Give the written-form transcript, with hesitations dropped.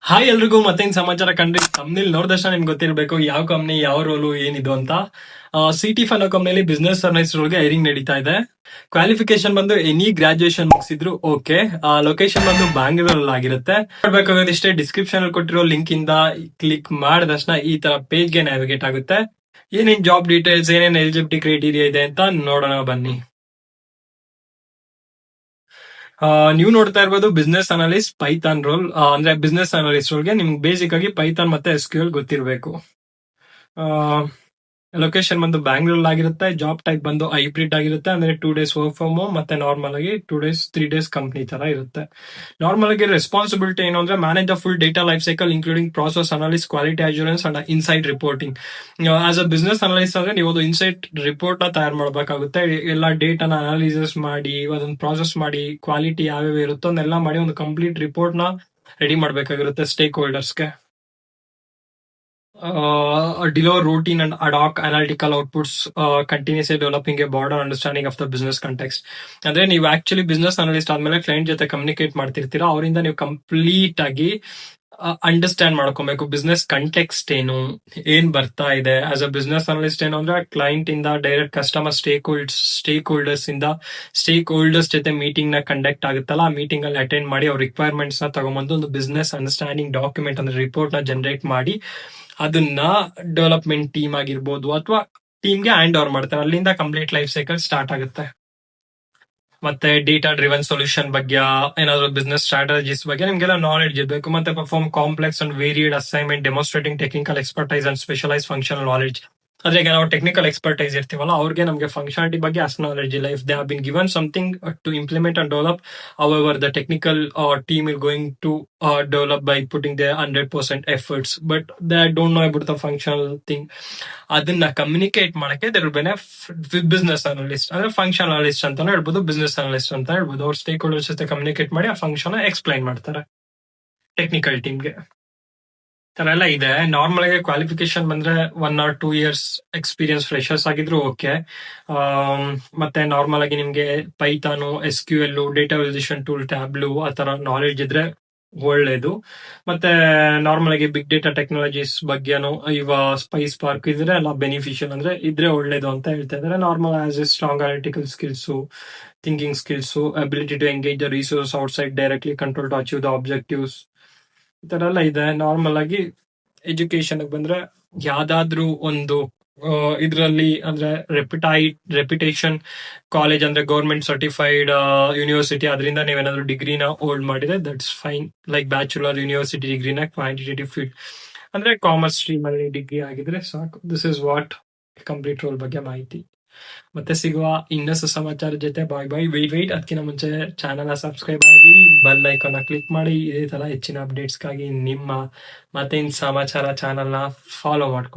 Hi ಎಲ್ರಿಗೂ ಮತ್ತೇನ್ ಸಮಾಚಾರ ಕಂಡ್ರಿ. ತಮ್ನಿಲ್ ನೋಡಿದ ತಕ್ಷಣ ನಿಮ್ಗೆ ಗೊತ್ತಿರಬೇಕು ಯಾವ ಕಂಪ್ನಿ ಯಾವ ರೋಲು ಏನಿದು ಅಂತ. ಸಿಟಿ ಅನ್ನೋ ಕಂಪ್ನಿಯಲ್ಲಿ ಬಿಸ್ನೆಸ್ ಅನಲಿಸ್ಟ್ ರೋಲ್ಗೆ ಹೈರಿಂಗ್ ನಡೀತಾ ಇದೆ. ಕ್ವಾಲಿಫಿಕೇಶನ್ ಬಂದು ಎನಿ ಗ್ರಾಜುಯೇಷನ್ ಮುಗಿಸಿದ್ರು ಓಕೆ. ಲೊಕೇಶನ್ ಬಂದು ಬ್ಯಾಂಗ್ಳೂರ್ ಆಗಿರುತ್ತೆ. ಮಾಡ್ಬೇಕಾಗೋದಿಷ್ಟೇ, ಡಿಸ್ಕ್ರಿಪ್ಷನ್ ಅಲ್ಲಿ ಕೊಟ್ಟಿರೋ ಲಿಂಕ್ ಇಂದ ಕ್ಲಿಕ್ ಮಾಡಿದ ತಕ್ಷಣ ಈ ತರ ಪೇಜ್ ಗೆ ನ್ಯಾವಿಗೇಟ್ ಆಗುತ್ತೆ. ಏನೇನ್ ಜಾಬ್ ಡೀಟೇಲ್ಸ್, ಏನೇನ್ ಎಲಿಜಿಬಿಲಿಟಿ ಕ್ರೈಟೀರಿಯಾ ಇದೆ ಅಂತ ನೋಡೋಣ ಬನ್ನಿ. ನೀವು ನೋಡ್ತಾ ಇರ್ಬೋದು ಬಿಸ್ನೆಸ್ ಅನಲಿಸ್ಟ್ ಪೈಥಾನ್ ರೋಲ್. ಅಂದ್ರೆ ಬಿಸ್ನೆಸ್ ಅನಲಿಸ್ಟ್ ರೋಲ್ಗೆ ನಿಮ್ಗೆ ಬೇಸಿಕ್ ಆಗಿ ಪೈಥಾನ್ ಮತ್ತೆ SQL ಗೊತ್ತಿರಬೇಕು. ಲೊಕೇಶನ್ ಬಂದು ಬ್ಯಾಂಗ್ಳೂರ್ ಆಗಿರುತ್ತೆ. ಜಾಬ್ ಟೈಪ್ ಬಂದು ಹೈಬ್ರಿಡ್ ಆಗಿರುತ್ತೆ. ಅಂದ್ರೆ 2 days ವರ್ಕ್ ಫ್ರಮ್ ಹೋಮ್ ಮತ್ತೆ ನಾರ್ಮಲ್ ಆಗಿ 2 days 3 days ಕಂಪ್ನಿ ತರ ಇರುತ್ತೆ. ನಾರ್ಮಲ್ ಆಗಿ ರೆಸ್ಪಾನ್ಸಿಬಿಲಿಟಿ ಏನು ಅಂದ್ರೆ manage the full data life cycle including process analyse, quality assurance and insight reporting. As a business analyst ಅಂದ್ರೆ ನೀವು ಒಂದು ಇನ್ಸೈಟ್ ರಿಪೋರ್ಟ್ ನ ತಯಾರು ಮಾಡಬೇಕಾಗುತ್ತೆ. ಎಲ್ಲ ಡೇಟಾನ ಅನಾಲಿಸಿಸ್ ಮಾಡಿ ಅದನ್ನ ಪ್ರಾಸೆಸ್ ಮಾಡಿ ಕ್ವಾಲಿಟಿ ಯಾವ್ಯಾವ ಇರುತ್ತೋ ಅದನ್ನೆಲ್ಲ ಮಾಡಿ ಒಂದು ಕಂಪ್ಲೀಟ್ ರಿಪೋರ್ಟ್ ನ ರೆಡಿ ಮಾಡಬೇಕಾಗಿರುತ್ತೆ ಸ್ಟೇಕ್ ಹೋಲ್ಡರ್ಸ್ಗೆ. Deliver routine and ad hoc analytical outputs, continuously developing a broader understanding of the business context. ಅಂದ್ರೆ ನೀವು ಆಕ್ಚುಲಿ ಬಿಸ್ನೆಸ್ ಅನಲಿಸ್ಟ್ ಆದ್ಮೇಲೆ ಕ್ಲೈಂಟ್ ಜೊತೆ ಕಮ್ಯುನಿಕೇಟ್ ಮಾಡ್ತಿರ್ತೀರಾ, ಅವರಿಂದ ನೀವು ಕಂಪ್ಲೀಟ್ ಆಗಿ ಅಂಡರ್ಸ್ಟ್ಯಾಂಡ್ ಮಾಡ್ಕೊಬೇಕು ಬಿಸ್ನೆಸ್ ಕಂಟೆಕ್ಸ್ಟ್ ಏನು, ಏನ್ ಬರ್ತಾ ಇದೆ. ಆಸ್ ಅ ಬಿಸ್ನೆಸ್ ಅನಲಿಸ್ಟ್ ಏನು ಅಂದ್ರೆ ಕ್ಲೈಂಟ್ ಇಂದ ಡೈರೆಕ್ಟ್ ಕಸ್ಟಮರ್ ಸ್ಟೇಕ್ ಹೋಲ್ಡರ್ಸ್ ಜೊತೆ ಮೀಟಿಂಗ್ ನ ಕಂಡಕ್ಟ್ ಆಗುತ್ತಲ್ಲ, ಆ ಮೀಟಿಂಗ್ ಅಲ್ಲಿ ಅಟೆಂಡ್ ಮಾಡಿ ಅವ್ರ ರಿಕ್ವೈರ್ಮೆಂಟ್ಸ್ ನ ತಗೊಂಡ್ಬಂದು ಒಂದು ಬಿಸ್ನೆಸ್ ಅಂಡರ್ಸ್ಟ್ಯಾಂಡಿಂಗ್ ಡಾಕ್ಯುಮೆಂಟ್ ಅಂದ್ರೆ ರಿಪೋರ್ಟ್ ನ ಜನರೇಟ್ ಮಾಡಿ ಅದನ್ನ ಡೆವಲಪ್ಮೆಂಟ್ ಟೀಮ್ ಆಗಿರ್ಬೋದು ಅಥವಾ ಟೀಮ್ಗೆ ಹ್ಯಾಂಡ್ ಓವರ್ ಮಾಡ್ತಾರೆ. ಅಲ್ಲಿಂದ ಕಂಪ್ಲೀಟ್ ಲೈಫ್ ಸೈಕಲ್ ಸ್ಟಾರ್ಟ್ ಆಗುತ್ತೆ. ಮತ್ತೆ ಡೇಟಾ ಡ್ರಿವನ್ ಸೊಲ್ಯೂಷನ್ ಬಗ್ಗೆ, ಏನಾದ್ರು ಬಿಸ್ನೆಸ್ ಸ್ಟ್ರಾಟಜೀಸ್ ಬಗ್ಗೆ ನಿಮ್ಗೆಲ್ಲ ನಾಲೆಡ್ಜ್ ಇರಬೇಕು. ಮತ್ತೆ perform complex and varied assignment demonstrating technical expertise and specialise functional knowledge. ಅಂದ್ರೆ ಈಗ ನಾವು ಟೆಕ್ನಿಕಲ್ ಎಕ್ಸ್ಪರ್ಟೈಸ್ ಇರ್ತೀವಲ್ಲ, ಅವ್ರಿಗೆ ನಮಗೆ ಫಂಕ್ಷನಾಲಿಟಿ ಬಗ್ಗೆ ಅಷ್ಟು ನಾಲೆಡ್ಜ್ ಇಲ್ಲ. If they have been given something to implement and develop, our the technical team is going to develop by putting their 100% efforts, but they don't know about the functional thing. ಅದನ್ನ communicate ಮಾಡಕ್ಕೆ there will be business analyst ಅಂದ್ರೆ function analyst ಅಂತಾನೆ ಹೇಳ್ಬೋದು, business analyst ಅಂತ ಹೇಳ್ಬೋದು. ಅವ್ರ stake holders ಜೊತೆ communicate ಮಾಡಿ ಆ ಫಂಕ್ಷನ್ ಎಕ್ಸ್ಪ್ಲೈನ್ ಮಾಡ್ತಾರೆ ಟೆಕ್ನಿಕಲ್ ಟೀಮ್ಗೆ. ತರ ಎಲ್ಲ ಇದೆ. ನಾರ್ಮಲ್ ಆಗಿ ಕ್ವಾಲಿಫಿಕೇಶನ್ ಬಂದ್ರೆ 1 or 2 years ಎಕ್ಸ್ಪೀರಿಯನ್ಸ್ ಫ್ರೆಶರ್ಸ್ ಆಗಿದ್ರು ಓಕೆ. ಮತ್ತೆ ನಾರ್ಮಲ್ ಆಗಿ ನಿಮ್ಗೆ ಪೈಥಾನು, SQL, ಡೇಟಾ ವಿಸಿಷನ್ ಟೂಲ್, ಟ್ಯಾಬ್ಲೂ ಆ ತರ ನಾಲೆಡ್ಜ್ ಇದ್ರೆ ಒಳ್ಳೇದು. ಮತ್ತೆ ನಾರ್ಮಲ್ ಆಗಿ ಬಿಗ್ ಡೇಟಾ ಟೆಕ್ನಾಲಜೀಸ್ ಬಗ್ಗೆನು ಇವ ಸ್ಪೈಸ್ ಪಾರ್ಕ್ ಇದ್ರೆ ಎಲ್ಲ ಬೆನಿಫಿಷಿಯಲ್ ಅಂದ್ರೆ ಇದ್ರೆ ಒಳ್ಳೇದು ಅಂತ ಹೇಳ್ತಾ ಇದ್ದಾರೆ. Normal as a strong analytical skills, thinking skills, ability to engage the resource outside directly control to achieve the objectives, ಈ ತರ ಎಲ್ಲ ಇದೆ. ನಾರ್ಮಲ್ ಆಗಿ ಎಜುಕೇಶನ್ ಬಂದ್ರೆ ಯಾವ್ದಾದ್ರು ಒಂದು ಇದರಲ್ಲಿ ಅಂದ್ರೆ ರೆಪ್ಯುಟೇಷನ್ ಕಾಲೇಜ್ ಅಂದ್ರೆ ಗೌರ್ಮೆಂಟ್ ಸರ್ಟಿಫೈಡ್ ಯೂನಿವರ್ಸಿಟಿ, ಅದರಿಂದ ನೀವೇನಾದ್ರು ಡಿಗ್ರಿನ ಹೋಲ್ಡ್ ಮಾಡಿದ್ರೆ that's fine. Like bachelor university ಡಿಗ್ರಿನ ಕ್ವಾಂಟಿಟೇಟಿವ್ ಫೀಲ್ಡ್ ಅಂದ್ರೆ ಕಾಮರ್ಸ್ ಸ್ಟ್ರೀಮ್ ಅಲ್ಲಿ ಡಿಗ್ರಿ ಆಗಿದ್ರೆ ಸಾಕು. This is what complete role ಬಗ್ಗೆ ಮಾಹಿತಿ. ಮತ್ತೆ ಸಿಗುವ ಇನ್ನಷ್ಟು ಸಮಾಚಾರ ಜೊತೆ. ಬಾಯ್ ಬಾಯ್. ವೆಯ್ಟ್ ಅದಕ್ಕಿಂತ ಮುಂಚೆ ಚಾನಲ್ ಸಬ್ಸ್ಕ್ರೈಬ್ ಆಗಿ ಬೆಲ್ ಐಕಾನ್ ಕ್ಲಿಕ್ ಮಾಡಿ ಇದೇ ತರ ಹೆಚ್ಚಿನ ಅಪ್ಡೇಟ್ಸ್ಗಾಗಿ ನಿಮ್ಮ ಮತ್ತೇನ್ ಸಮಾಚಾರ ಚಾನಲ್ನ ಫಾಲೋ ಮಾಡ್ಕೊಂಡು